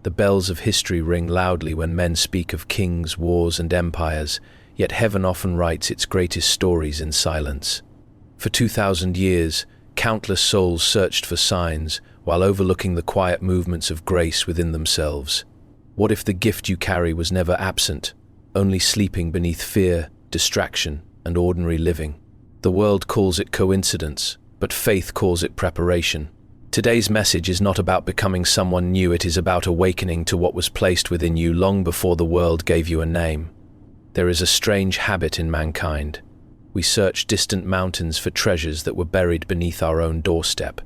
The bells of history ring loudly when men speak of kings, wars, and empires, yet heaven often writes its greatest stories in silence. For 2,000 years, countless souls searched for signs while overlooking the quiet movements of grace within themselves. What if the gift you carry was never absent, only sleeping beneath fear, distraction, and ordinary living? The world calls it coincidence, but faith calls it preparation. Today's message is not about becoming someone new, it is about awakening to what was placed within you long before the world gave you a name. There is a strange habit in mankind. We search distant mountains for treasures that were buried beneath our own doorstep.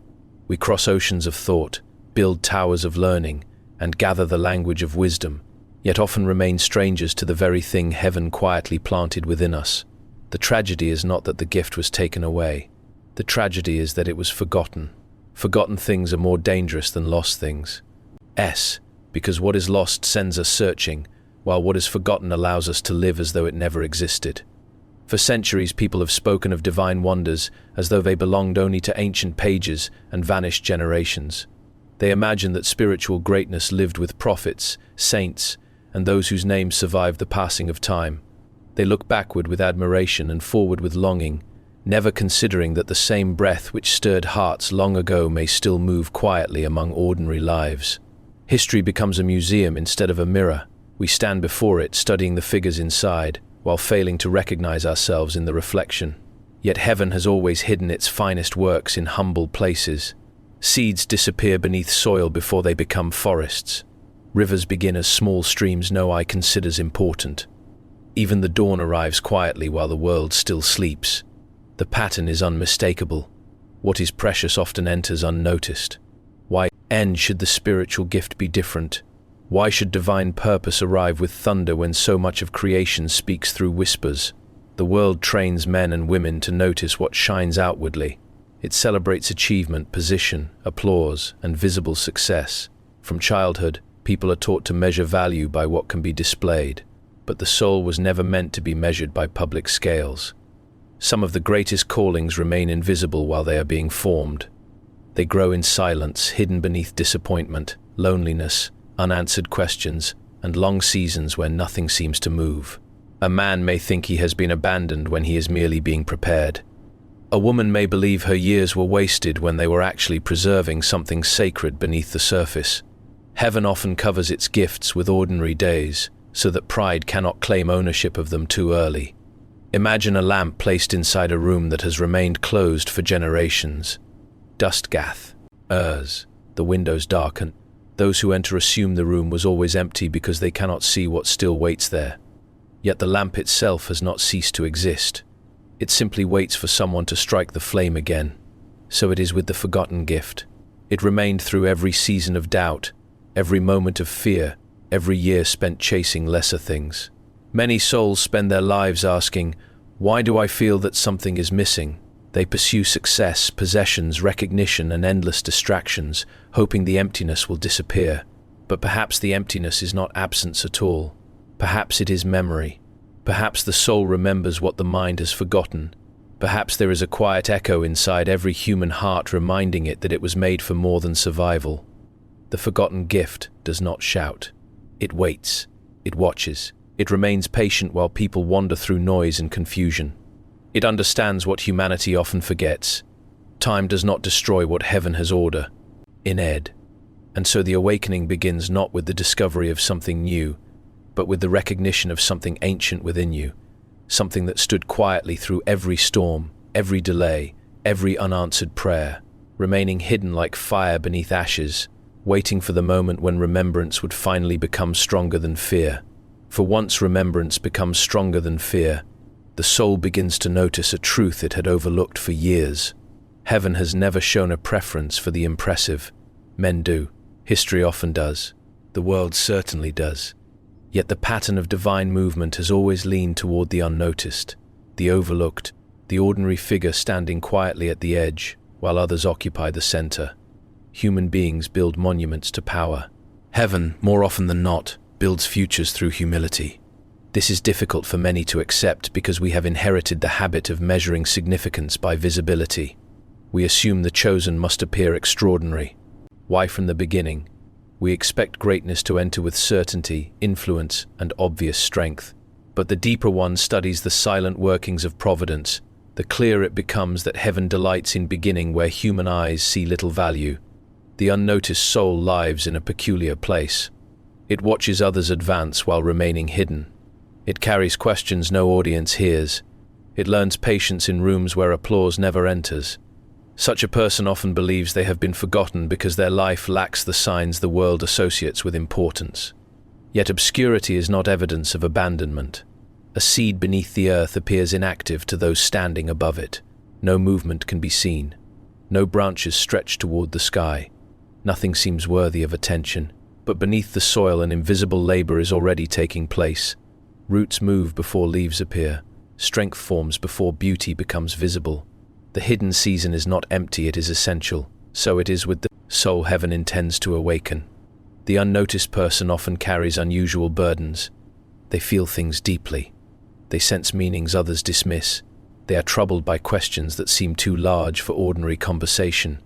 We cross oceans of thought, build towers of learning, and gather the language of wisdom, yet often remain strangers to the very thing heaven quietly planted within us. The tragedy is not that the gift was taken away. The tragedy is that it was forgotten. Forgotten things are more dangerous than lost things. Because what is lost sends us searching, while what is forgotten allows us to live as though it never existed. For centuries, people have spoken of divine wonders as though they belonged only to ancient pages and vanished generations. They imagined that spiritual greatness lived with prophets, saints, and those whose names survived the passing of time. They look backward with admiration and forward with longing, never considering that the same breath which stirred hearts long ago may still move quietly among ordinary lives. History becomes a museum instead of a mirror. We stand before it, studying the figures inside, while failing to recognize ourselves in the reflection. Yet heaven has always hidden its finest works in humble places. Seeds disappear beneath soil before they become forests. Rivers begin as small streams no eye considers important. Even the dawn arrives quietly while the world still sleeps. The pattern is unmistakable. What is precious often enters unnoticed. Why should the spiritual gift be different? Why should divine purpose arrive with thunder when so much of creation speaks through whispers? The world trains men and women to notice what shines outwardly. It celebrates achievement, position, applause, and visible success. From childhood, people are taught to measure value by what can be displayed, but the soul was never meant to be measured by public scales. Some of the greatest callings remain invisible while they are being formed. They grow in silence, hidden beneath disappointment, loneliness, unanswered questions, and long seasons where nothing seems to move. A man may think he has been abandoned when he is merely being prepared. A woman may believe her years were wasted when they were actually preserving something sacred beneath the surface. Heaven often covers its gifts with ordinary days, so that pride cannot claim ownership of them too early. Imagine a lamp placed inside a room that has remained closed for generations. Dust gathers, the windows darken. Those who enter assume the room was always empty because they cannot see what still waits there. Yet the lamp itself has not ceased to exist. It simply waits for someone to strike the flame again. So it is with the forgotten gift. It remained through every season of doubt, every moment of fear, every year spent chasing lesser things. Many souls spend their lives asking, "Why do I feel that something is missing?" They pursue success, possessions, recognition, and endless distractions, hoping the emptiness will disappear. But perhaps the emptiness is not absence at all. Perhaps it is memory. Perhaps the soul remembers what the mind has forgotten. Perhaps there is a quiet echo inside every human heart reminding it that it was made for more than survival. The forgotten gift does not shout. It waits. It watches. It remains patient while people wander through noise and confusion. It understands what humanity often forgets. Time does not destroy what heaven has ordered. And so the awakening begins not with the discovery of something new, but with the recognition of something ancient within you, something that stood quietly through every storm, every delay, every unanswered prayer, remaining hidden like fire beneath ashes, waiting for the moment when remembrance would finally become stronger than fear. For once remembrance becomes stronger than fear, the soul begins to notice a truth it had overlooked for years. Heaven has never shown a preference for the impressive. Men do. History often does. The world certainly does. Yet the pattern of divine movement has always leaned toward the unnoticed, the overlooked, the ordinary figure standing quietly at the edge, while others occupy the center. Human beings build monuments to power. Heaven, more often than not, builds futures through humility. This is difficult for many to accept because we have inherited the habit of measuring significance by visibility. We assume the chosen must appear extraordinary. Why from the beginning? We expect greatness to enter with certainty, influence, and obvious strength. But the deeper one studies the silent workings of providence, the clearer it becomes that heaven delights in beginning where human eyes see little value. The unnoticed soul lives in a peculiar place. It watches others advance while remaining hidden. It carries questions no audience hears. It learns patience in rooms where applause never enters. Such a person often believes they have been forgotten because their life lacks the signs the world associates with importance. Yet obscurity is not evidence of abandonment. A seed beneath the earth appears inactive to those standing above it. No movement can be seen. No branches stretch toward the sky. Nothing seems worthy of attention, but beneath the soil an invisible labor is already taking place. Roots move before leaves appear. Strength forms before beauty becomes visible. The hidden season is not empty, it is essential. So it is with the soul heaven intends to awaken. The unnoticed person often carries unusual burdens. They feel things deeply. They sense meanings others dismiss. They are troubled by questions that seem too large for ordinary conversation.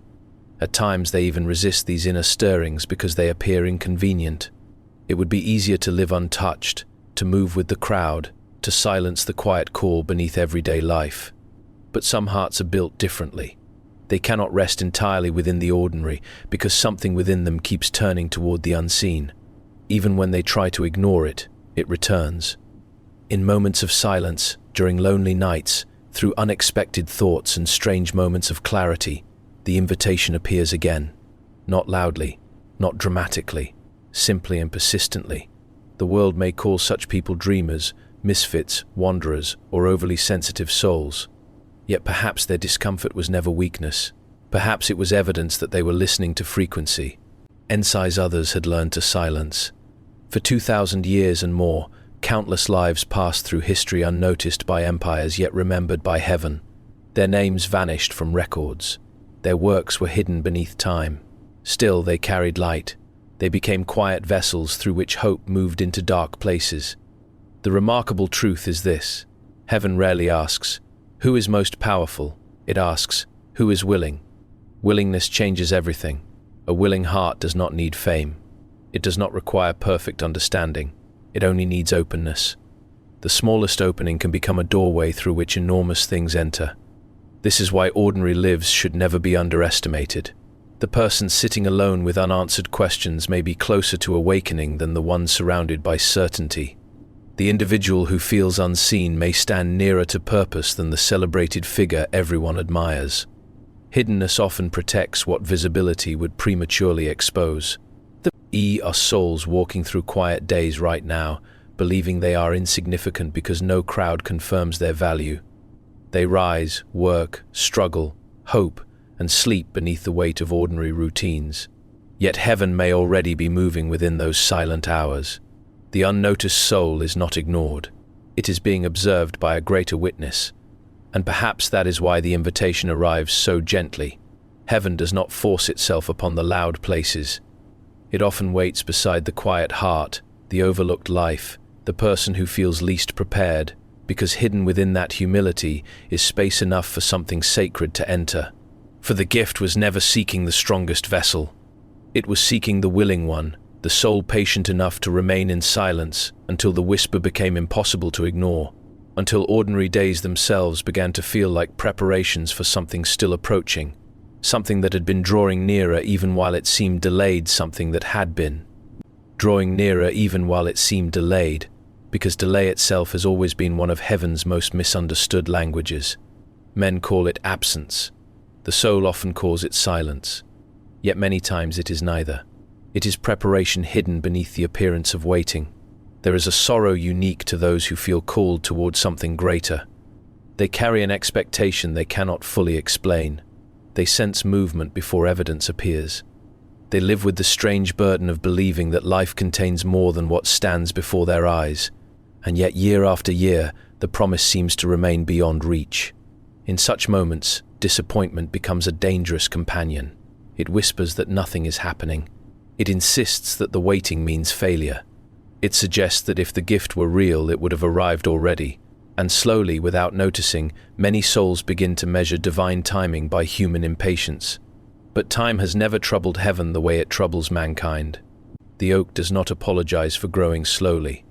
At times they even resist these inner stirrings because they appear inconvenient. It would be easier to live untouched, to move with the crowd, to silence the quiet call beneath everyday life. But some hearts are built differently. They cannot rest entirely within the ordinary because something within them keeps turning toward the unseen. Even when they try to ignore it, it returns. In moments of silence, during lonely nights, through unexpected thoughts and strange moments of clarity, the invitation appears again. Not loudly, not dramatically, simply and persistently. The world may call such people dreamers, misfits, wanderers, or overly sensitive souls. Yet perhaps their discomfort was never weakness. Perhaps it was evidence that they were listening to frequency. Ensize others had learned to silence. For 2,000 years and more, countless lives passed through history unnoticed by empires yet remembered by heaven. Their names vanished from records. Their works were hidden beneath time. Still they carried light. They became quiet vessels through which hope moved into dark places. The remarkable truth is this: heaven rarely asks, "Who is most powerful?" It asks, "Who is willing?" Willingness changes everything. A willing heart does not need fame. It does not require perfect understanding. It only needs openness. The smallest opening can become a doorway through which enormous things enter. This is why ordinary lives should never be underestimated. The person sitting alone with unanswered questions may be closer to awakening than the one surrounded by certainty. The individual who feels unseen may stand nearer to purpose than the celebrated figure everyone admires. Hiddenness often protects what visibility would prematurely expose. The are souls walking through quiet days right now, believing they are insignificant because no crowd confirms their value. They rise, work, struggle, hope, and sleep beneath the weight of ordinary routines. Yet heaven may already be moving within those silent hours. The unnoticed soul is not ignored. It is being observed by a greater witness. And perhaps that is why the invitation arrives so gently. Heaven does not force itself upon the loud places. It often waits beside the quiet heart, the overlooked life, the person who feels least prepared, because hidden within that humility is space enough for something sacred to enter. For the gift was never seeking the strongest vessel. It was seeking the willing one, the soul patient enough to remain in silence until the whisper became impossible to ignore, until ordinary days themselves began to feel like preparations for something still approaching, something that had been drawing nearer even while it seemed delayed, something that had been drawing nearer even while it seemed delayed, because delay itself has always been one of heaven's most misunderstood languages. Men call it absence. The soul often calls it silence. Yet many times it is neither. It is preparation hidden beneath the appearance of waiting. There is a sorrow unique to those who feel called toward something greater. They carry an expectation they cannot fully explain. They sense movement before evidence appears. They live with the strange burden of believing that life contains more than what stands before their eyes. And yet year after year, the promise seems to remain beyond reach. In such moments, disappointment becomes a dangerous companion. It whispers that nothing is happening. It insists that the waiting means failure. It suggests that if the gift were real, it would have arrived already. And slowly, without noticing, many souls begin to measure divine timing by human impatience. But time has never troubled heaven the way it troubles mankind. The oak does not apologize for growing slowly.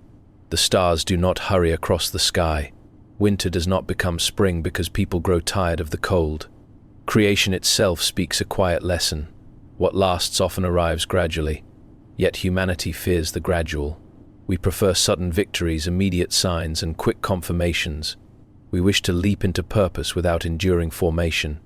The stars do not hurry across the sky. Winter does not become spring because people grow tired of the cold. Creation itself speaks a quiet lesson. What lasts often arrives gradually. Yet humanity fears the gradual. We prefer sudden victories, immediate signs, and quick confirmations. We wish to leap into purpose without enduring formation.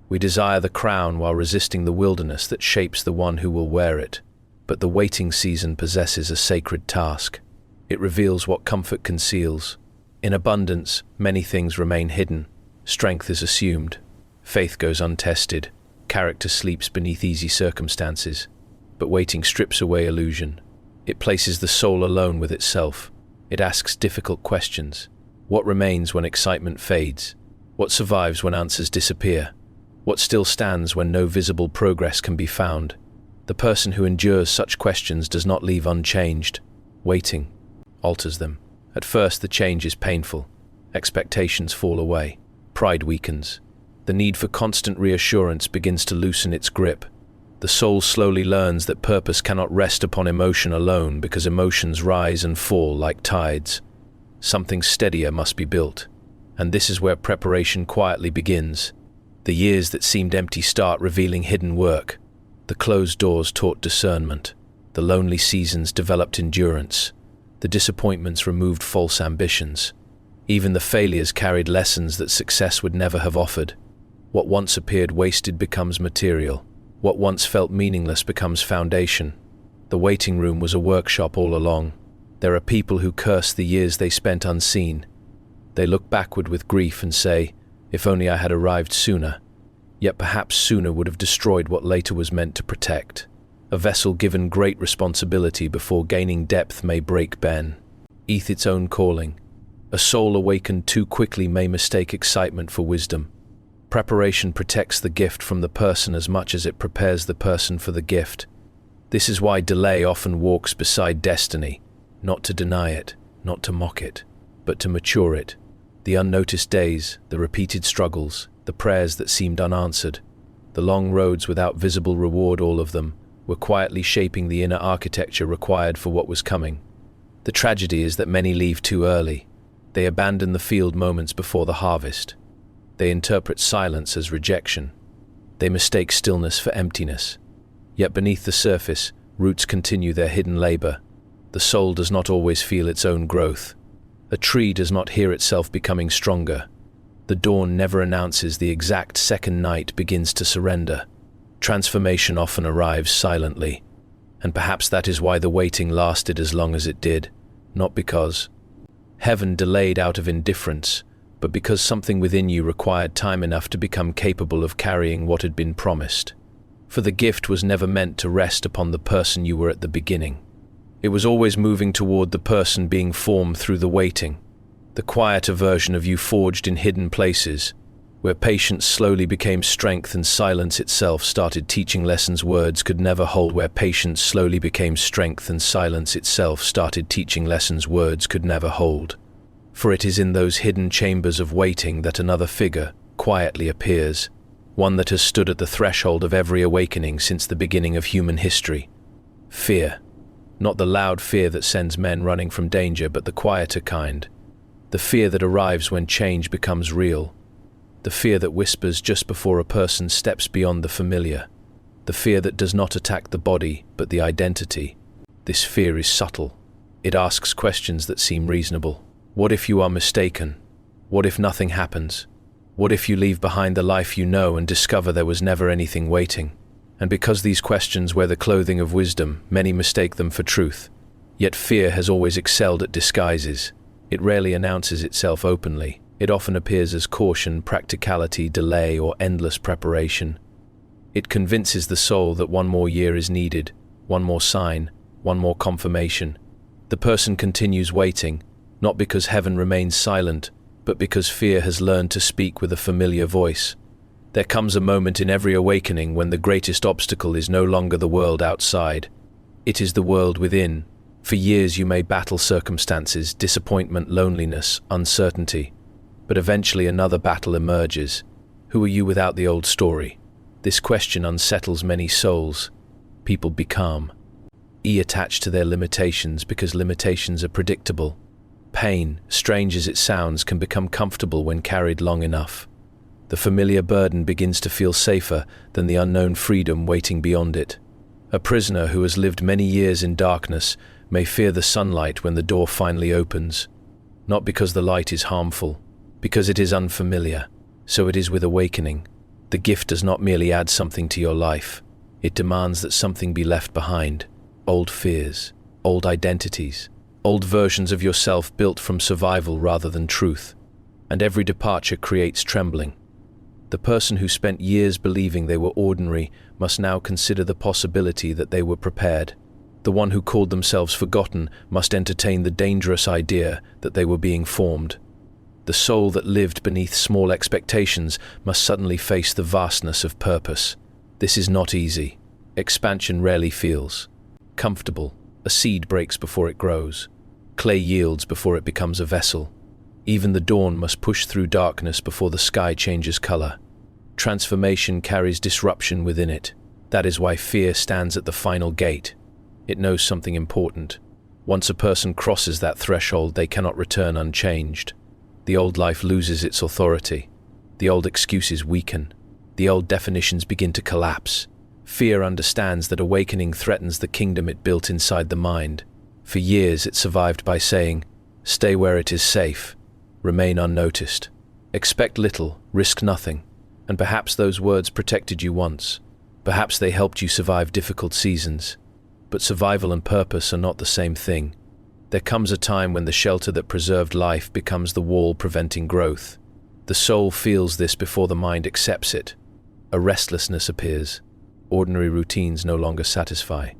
We desire the crown while resisting the wilderness that shapes the one who will wear it. But the waiting season possesses a sacred task. It reveals what comfort conceals. In abundance, many things remain hidden. Strength is assumed. Faith goes untested. Character sleeps beneath easy circumstances. But waiting strips away illusion. It places the soul alone with itself. It asks difficult questions. What remains when excitement fades? What survives when answers disappear? What still stands when no visible progress can be found? The person who endures such questions does not leave unchanged. Waiting alters them. At first, the change is painful. Expectations fall away. Pride weakens. The need for constant reassurance begins to loosen its grip. The soul slowly learns that purpose cannot rest upon emotion alone because emotions rise and fall like tides. Something steadier must be built. And this is where preparation quietly begins. The years that seemed empty start revealing hidden work. The closed doors taught discernment. The lonely seasons developed endurance. The disappointments removed false ambitions. Even the failures carried lessons that success would never have offered. What once appeared wasted becomes material. What once felt meaningless becomes foundation. The waiting room was a workshop all along. There are people who curse the years they spent unseen. They look backward with grief and say, "If only I had arrived sooner." Yet perhaps sooner would have destroyed what later was meant to protect. A vessel given great responsibility before gaining depth may break bend. Its own calling. A soul awakened too quickly may mistake excitement for wisdom. Preparation protects the gift from the person as much as it prepares the person for the gift. This is why delay often walks beside destiny, not to deny it, not to mock it, but to mature it. The unnoticed days, the repeated struggles, the prayers that seemed unanswered, the long roads without visible reward, all of them, were quietly shaping the inner architecture required for what was coming. The tragedy is that many leave too early. They abandon the field moments before the harvest. They interpret silence as rejection. They mistake stillness for emptiness. Yet beneath the surface, roots continue their hidden labor. The soul does not always feel its own growth. A tree does not hear itself becoming stronger. The dawn never announces the exact second night begins to surrender. Transformation often arrives silently. And perhaps that is why the waiting lasted as long as it did. Not because heaven delayed out of indifference, but because something within you required time enough to become capable of carrying what had been promised. For the gift was never meant to rest upon the person you were at the beginning. It was always moving toward the person being formed through the waiting, the quieter version of you forged in hidden places, where patience slowly became strength and silence itself started teaching lessons words could never hold, where patience slowly became strength and silence itself started teaching lessons words could never hold. For it is in those hidden chambers of waiting that another figure quietly appears, one that has stood at the threshold of every awakening since the beginning of human history. Fear. Not the loud fear that sends men running from danger, but the quieter kind. The fear that arrives when change becomes real. The fear that whispers just before a person steps beyond the familiar. The fear that does not attack the body, but the identity. This fear is subtle. It asks questions that seem reasonable. What if you are mistaken? What if nothing happens? What if you leave behind the life you know and discover there was never anything waiting? And because these questions wear the clothing of wisdom, many mistake them for truth. Yet fear has always excelled at disguises. It rarely announces itself openly. It often appears as caution, practicality, delay, or endless preparation. It convinces the soul that one more year is needed, one more sign, one more confirmation. The person continues waiting, not because heaven remains silent, but because fear has learned to speak with a familiar voice. There comes a moment in every awakening when the greatest obstacle is no longer the world outside. It is the world within. For years you may battle circumstances, disappointment, loneliness, uncertainty. But eventually another battle emerges. Who are you without the old story? This question unsettles many souls. People become. attached to their limitations because limitations are predictable. Pain, strange as it sounds, can become comfortable when carried long enough. The familiar burden begins to feel safer than the unknown freedom waiting beyond it. A prisoner who has lived many years in darkness may fear the sunlight when the door finally opens, not because the light is harmful, because it is unfamiliar. So it is with awakening. The gift does not merely add something to your life. It demands that something be left behind. Old fears, old identities, old versions of yourself built from survival rather than truth. And every departure creates trembling. The person who spent years believing they were ordinary must now consider the possibility that they were prepared. The one who called themselves forgotten must entertain the dangerous idea that they were being formed. The soul that lived beneath small expectations must suddenly face the vastness of purpose. This is not easy. Expansion rarely feels comfortable. A seed breaks before it grows. Clay yields before it becomes a vessel. Even the dawn must push through darkness before the sky changes color. Transformation carries disruption within it. That is why fear stands at the final gate. It knows something important. Once a person crosses that threshold, they cannot return unchanged. The old life loses its authority. The old excuses weaken. The old definitions begin to collapse. Fear understands that awakening threatens the kingdom it built inside the mind. For years it survived by saying, "Stay where it is safe. Remain unnoticed. Expect little, risk nothing." And perhaps those words protected you once. Perhaps they helped you survive difficult seasons. But survival and purpose are not the same thing. There comes a time when the shelter that preserved life becomes the wall preventing growth. The soul feels this before the mind accepts it. A restlessness appears. Ordinary routines no longer satisfy.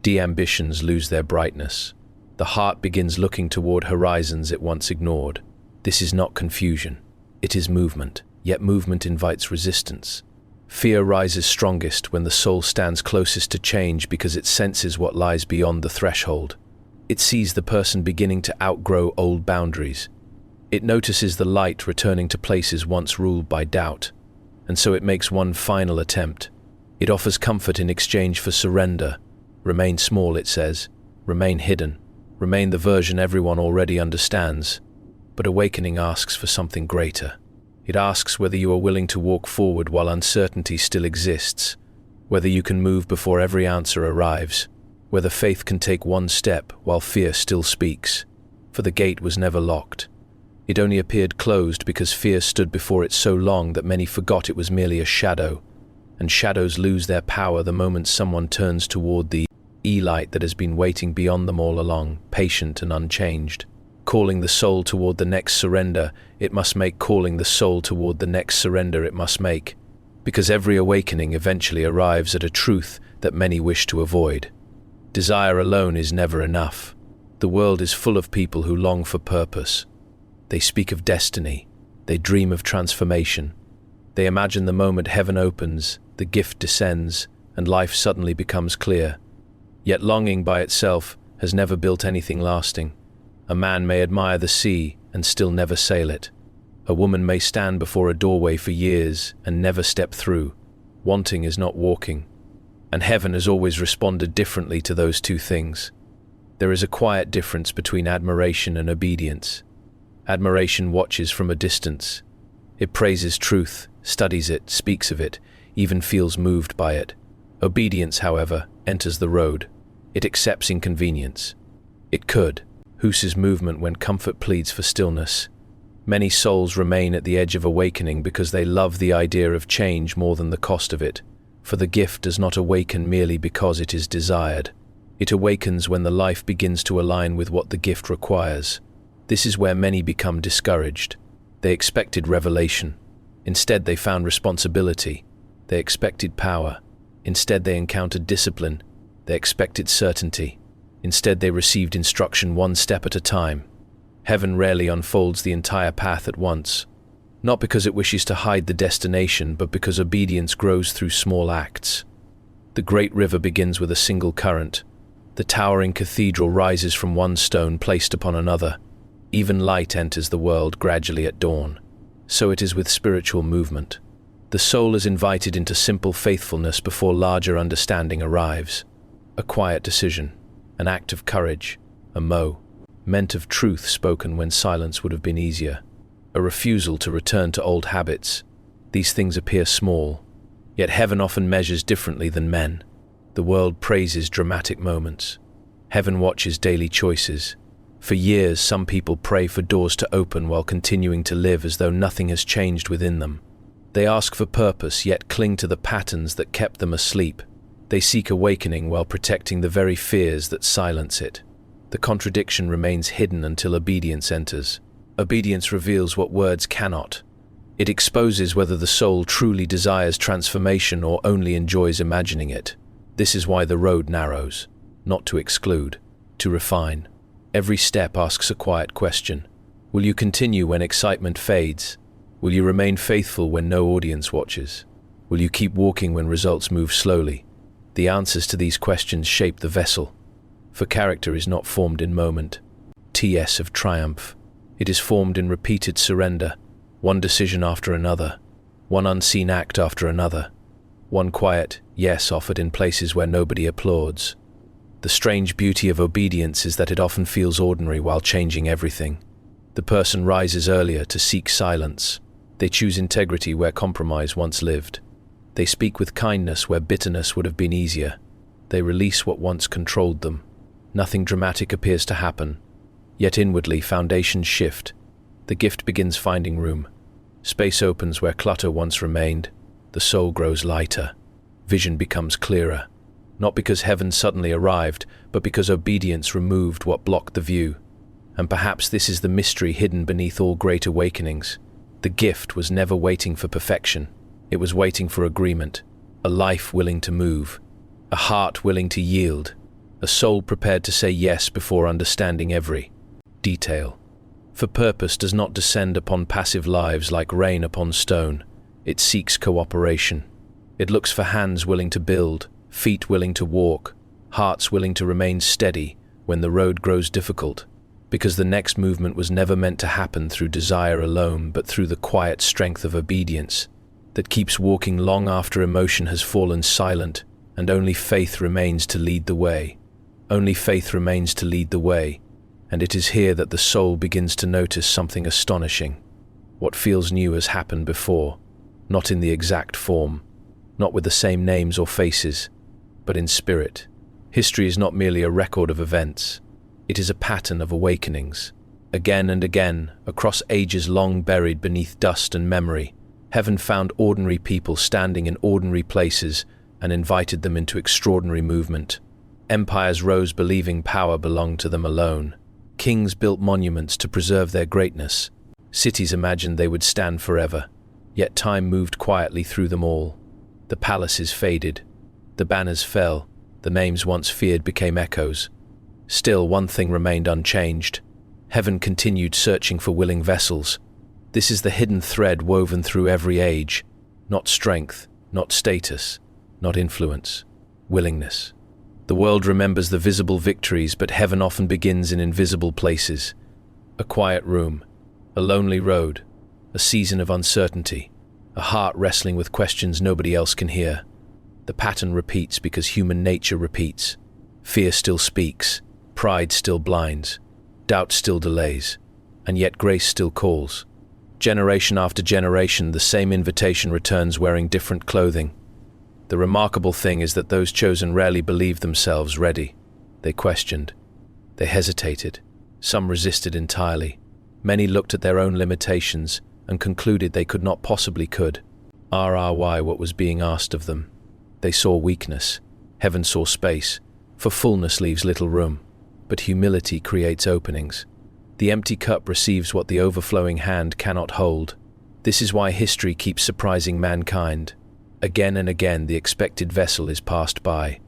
Ambitions lose their brightness. The heart begins looking toward horizons it once ignored. This is not confusion. It is movement, yet movement invites resistance. Fear rises strongest when the soul stands closest to change because it senses what lies beyond the threshold. It sees the person beginning to outgrow old boundaries. It notices the light returning to places once ruled by doubt. And so it makes one final attempt. It offers comfort in exchange for surrender. Remain small, it says. Remain hidden. Remain the version everyone already understands. But awakening asks for something greater. It asks whether you are willing to walk forward while uncertainty still exists, whether you can move before every answer arrives, whether faith can take one step while fear still speaks. For the gate was never locked. It only appeared closed because fear stood before it so long that many forgot it was merely a shadow. And shadows lose their power the moment someone turns toward the light that has been waiting beyond them all along, patient and unchanged. Calling the soul toward the next surrender, it must make calling the soul toward the next surrender it must make. Because every awakening eventually arrives at a truth that many wish to avoid. Desire alone is never enough. The world is full of people who long for purpose. They speak of destiny. They dream of transformation. They imagine the moment heaven opens, the gift descends, and life suddenly becomes clear. Yet longing by itself has never built anything lasting. A man may admire the sea and still never sail it. A woman may stand before a doorway for years and never step through. Wanting is not walking. And heaven has always responded differently to those two things. There is a quiet difference between admiration and obedience. Admiration watches from a distance. It praises truth, studies it, speaks of it, even feels moved by it. Obedience, however, enters the road. It accepts inconvenience. It could. Huss's movement when comfort pleads for stillness. Many souls remain at the edge of awakening because they love the idea of change more than the cost of it. For the gift does not awaken merely because it is desired. It awakens when the life begins to align with what the gift requires. This is where many become discouraged. They expected revelation. Instead, they found responsibility. They expected power. Instead, they encountered discipline. They expected certainty. Instead, they received instruction one step at a time. Heaven rarely unfolds the entire path at once. Not because it wishes to hide the destination, but because obedience grows through small acts. The great river begins with a single current. The towering cathedral rises from one stone placed upon another. Even light enters the world gradually at dawn. So it is with spiritual movement. The soul is invited into simple faithfulness before larger understanding arrives. A quiet decision, an act of courage, a moment of truth spoken when silence would have been easier, a refusal to return to old habits. These things appear small, yet heaven often measures differently than men. The world praises dramatic moments. Heaven watches daily choices. For years, some people pray for doors to open while continuing to live as though nothing has changed within them. They ask for purpose, yet cling to the patterns that kept them asleep. They seek awakening while protecting the very fears that silence it. The contradiction remains hidden until obedience enters. Obedience reveals what words cannot. It exposes whether the soul truly desires transformation or only enjoys imagining it. This is why the road narrows, not to exclude, to refine. Every step asks a quiet question. Will you continue when excitement fades? Will you remain faithful when no audience watches? Will you keep walking when results move slowly? The answers to these questions shape the vessel. For character is not formed in moment, of triumph. It is formed in repeated surrender, one decision after another, one unseen act after another, one quiet yes offered in places where nobody applauds. The strange beauty of obedience is that it often feels ordinary while changing everything. The person rises earlier to seek silence. They choose integrity where compromise once lived. They speak with kindness where bitterness would have been easier. They release what once controlled them. Nothing dramatic appears to happen. Yet inwardly, foundations shift. The gift begins finding room. Space opens where clutter once remained. The soul grows lighter. Vision becomes clearer. Not because heaven suddenly arrived, but because obedience removed what blocked the view. And perhaps this is the mystery hidden beneath all great awakenings. The gift was never waiting for perfection. It was waiting for agreement. A life willing to move. A heart willing to yield. A soul prepared to say yes before understanding every detail. For purpose does not descend upon passive lives like rain upon stone. It seeks cooperation. It looks for hands willing to build, feet willing to walk, hearts willing to remain steady when the road grows difficult, because the next movement was never meant to happen through desire alone, but through the quiet strength of obedience that keeps walking long after emotion has fallen silent, and only faith remains to lead the way. Only faith remains to lead the way, and it is here that the soul begins to notice something astonishing. What feels new has happened before, not in the exact form, not with the same names or faces, but in spirit. History is not merely a record of events. It is a pattern of awakenings. Again and again, across ages long buried beneath dust and memory, heaven found ordinary people standing in ordinary places and invited them into extraordinary movement. Empires rose believing power belonged to them alone. Kings built monuments to preserve their greatness. Cities imagined they would stand forever. Yet time moved quietly through them all. The palaces faded. The banners fell. The names once feared became echoes. Still, one thing remained unchanged. Heaven continued searching for willing vessels. This is the hidden thread woven through every age. Not strength, not status, not influence. Willingness. The world remembers the visible victories, but heaven often begins in invisible places. A quiet room, a lonely road, a season of uncertainty, a heart wrestling with questions nobody else can hear. The pattern repeats because human nature repeats. Fear still speaks, pride still blinds, doubt still delays, and yet grace still calls. Generation after generation, the same invitation returns wearing different clothing. The remarkable thing is that those chosen rarely believed themselves ready. They questioned. They hesitated. Some resisted entirely. Many looked at their own limitations and concluded they could not possibly could. What was being asked of them. They saw weakness. Heaven saw space, for fullness leaves little room. But humility creates openings. The empty cup receives what the overflowing hand cannot hold. This is why history keeps surprising mankind. Again and again the expected vessel is passed by.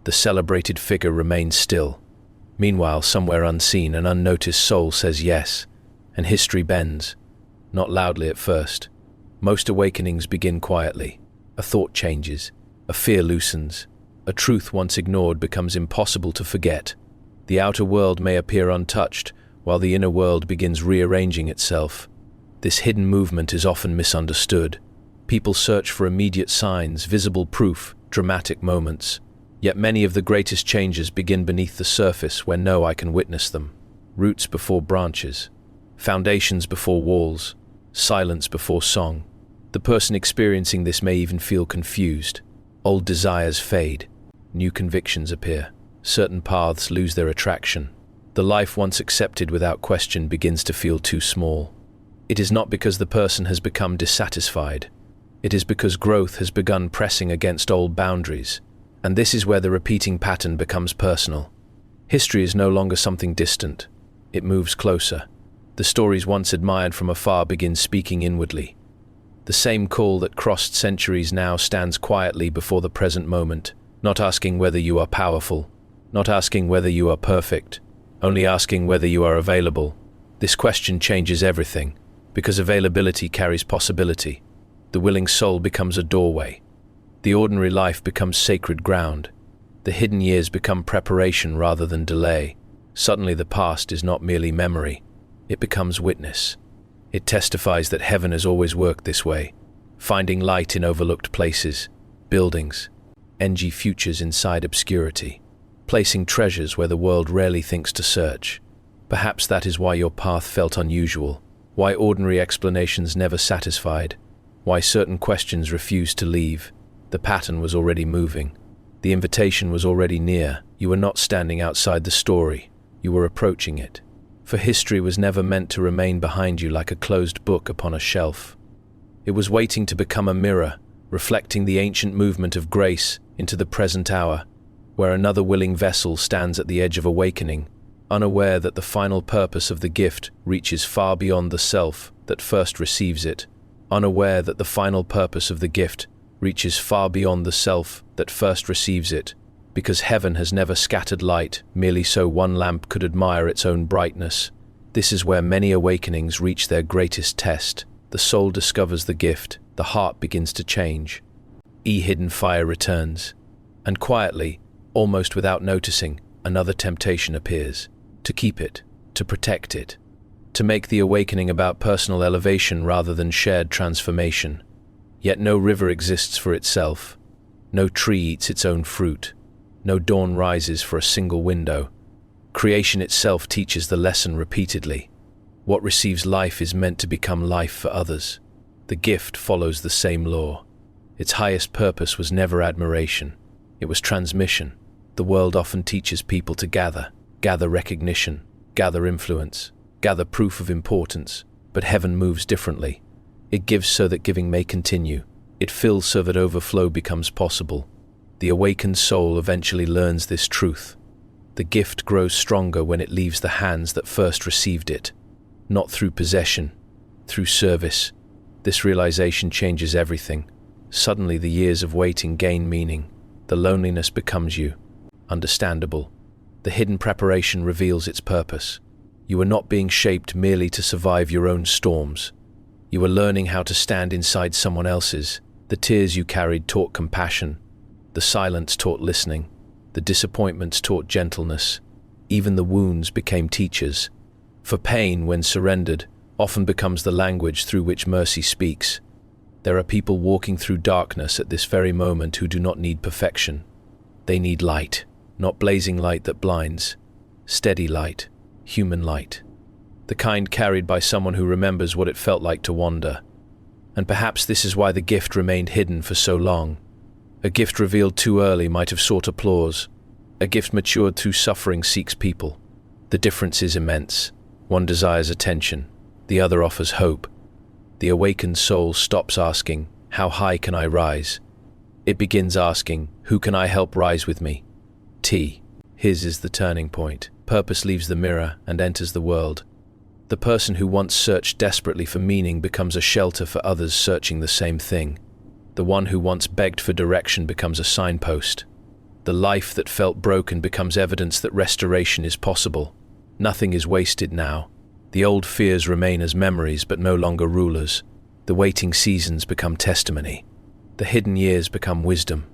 The celebrated figure remains still. Meanwhile, somewhere unseen, an unnoticed soul says yes, and history bends. Not loudly at first. Most awakenings begin quietly. A thought changes. A fear loosens. A truth once ignored becomes impossible to forget. The outer world may appear untouched, while the inner world begins rearranging itself. This hidden movement is often misunderstood. People search for immediate signs, visible proof, dramatic moments. Yet many of the greatest changes begin beneath the surface where no eye can witness them. Roots before branches, foundations before walls, silence before song. The person experiencing this may even feel confused. Old desires fade, new convictions appear. Certain paths lose their attraction. The life once accepted without question begins to feel too small. It is not because the person has become dissatisfied. It is because growth has begun pressing against old boundaries. And this is where the repeating pattern becomes personal. History is no longer something distant. It moves closer. The stories once admired from afar begin speaking inwardly. The same call that crossed centuries now stands quietly before the present moment, not asking whether you are powerful, not asking whether you are perfect, only asking whether you are available. This question changes everything, because availability carries possibility. The willing soul becomes a doorway. The ordinary life becomes sacred ground. The hidden years become preparation rather than delay. Suddenly the past is not merely memory. It becomes witness. It testifies that heaven has always worked this way, finding light in overlooked places, buildings, futures inside obscurity, placing treasures where the world rarely thinks to search. Perhaps that is why your path felt unusual, why ordinary explanations never satisfied, why certain questions refused to leave. The pattern was already moving. The invitation was already near. You were not standing outside the story. You were approaching it. For history was never meant to remain behind you like a closed book upon a shelf. It was waiting to become a mirror, reflecting the ancient movement of grace into the present hour, where another willing vessel stands at the edge of awakening, unaware that the final purpose of the gift reaches far beyond the self that first receives it, unaware that the final purpose of the gift reaches far beyond the self that first receives it, because heaven has never scattered light merely so one lamp could admire its own brightness. This is where many awakenings reach their greatest test. The soul discovers the gift, the heart begins to change. Hidden fire returns, and quietly, almost without noticing, another temptation appears. To keep it, to protect it, to make the awakening about personal elevation rather than shared transformation. Yet no river exists for itself. No tree eats its own fruit. No dawn rises for a single window. Creation itself teaches the lesson repeatedly. What receives life is meant to become life for others. The gift follows the same law. Its highest purpose was never admiration. It was transmission. The world often teaches people to gather recognition, gather influence, gather proof of importance, but heaven moves differently. It gives so that giving may continue. It fills so that overflow becomes possible. The awakened soul eventually learns this truth. The gift grows stronger when it leaves the hands that first received it, not through possession, through service. This realization changes everything. Suddenly the years of waiting gain meaning. The loneliness becomes understandable. The hidden preparation reveals its purpose. You are not being shaped merely to survive your own storms. You are learning how to stand inside someone else's. The tears you carried taught compassion. The silence taught listening. The disappointments taught gentleness. Even the wounds became teachers. For pain, when surrendered, often becomes the language through which mercy speaks. There are people walking through darkness at this very moment who do not need perfection. They need light, not blazing light that blinds. Steady light, human light. The kind carried by someone who remembers what it felt like to wander. And perhaps this is why the gift remained hidden for so long. A gift revealed too early might have sought applause. A gift matured through suffering seeks people. The difference is immense. One desires attention, the other offers hope. The awakened soul stops asking, "How high can I rise?" It begins asking, "Who can I help rise with me?" His is the turning point. Purpose leaves the mirror and enters the world. The person who once searched desperately for meaning becomes a shelter for others searching the same thing. The one who once begged for direction becomes a signpost. The life that felt broken becomes evidence that restoration is possible. Nothing is wasted now. The old fears remain as memories but no longer rulers. The waiting seasons become testimony. The hidden years become wisdom.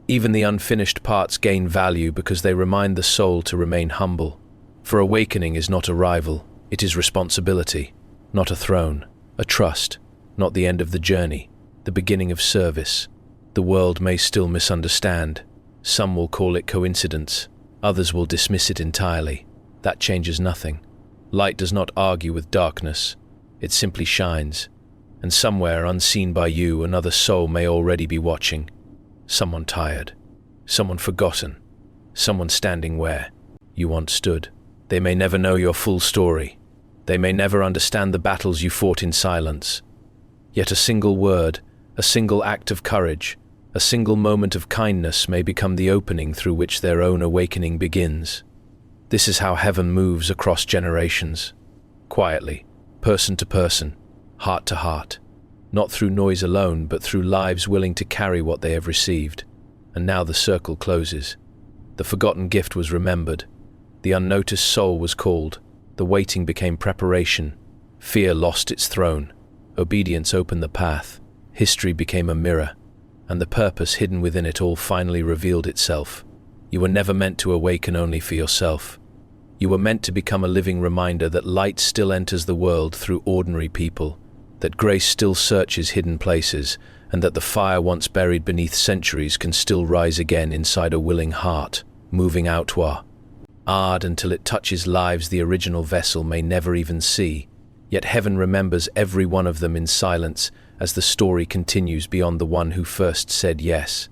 Even the unfinished parts gain value because they remind the soul to remain humble. For awakening is not arrival, it is responsibility, not a throne, a trust, not the end of the journey, the beginning of service. The world may still misunderstand. Some will call it coincidence, others will dismiss it entirely. That changes nothing. Light does not argue with darkness, it simply shines. And somewhere, unseen by you, another soul may already be watching. Someone tired, someone forgotten, someone standing where you once stood. They may never know your full story. They may never understand the battles you fought in silence. Yet a single word, a single act of courage, a single moment of kindness may become the opening through which their own awakening begins. This is how heaven moves across generations. Quietly, person to person, heart to heart. Not through noise alone, but through lives willing to carry what they have received. And now the circle closes. The forgotten gift was remembered. The unnoticed soul was called. The waiting became preparation. Fear lost its throne. Obedience opened the path. History became a mirror. And the purpose hidden within it all finally revealed itself. You were never meant to awaken only for yourself. You were meant to become a living reminder that light still enters the world through ordinary people, that grace still searches hidden places, and that the fire once buried beneath centuries can still rise again inside a willing heart, moving outward until it touches lives the original vessel may never even see. Yet heaven remembers every one of them in silence as the story continues beyond the one who first said yes.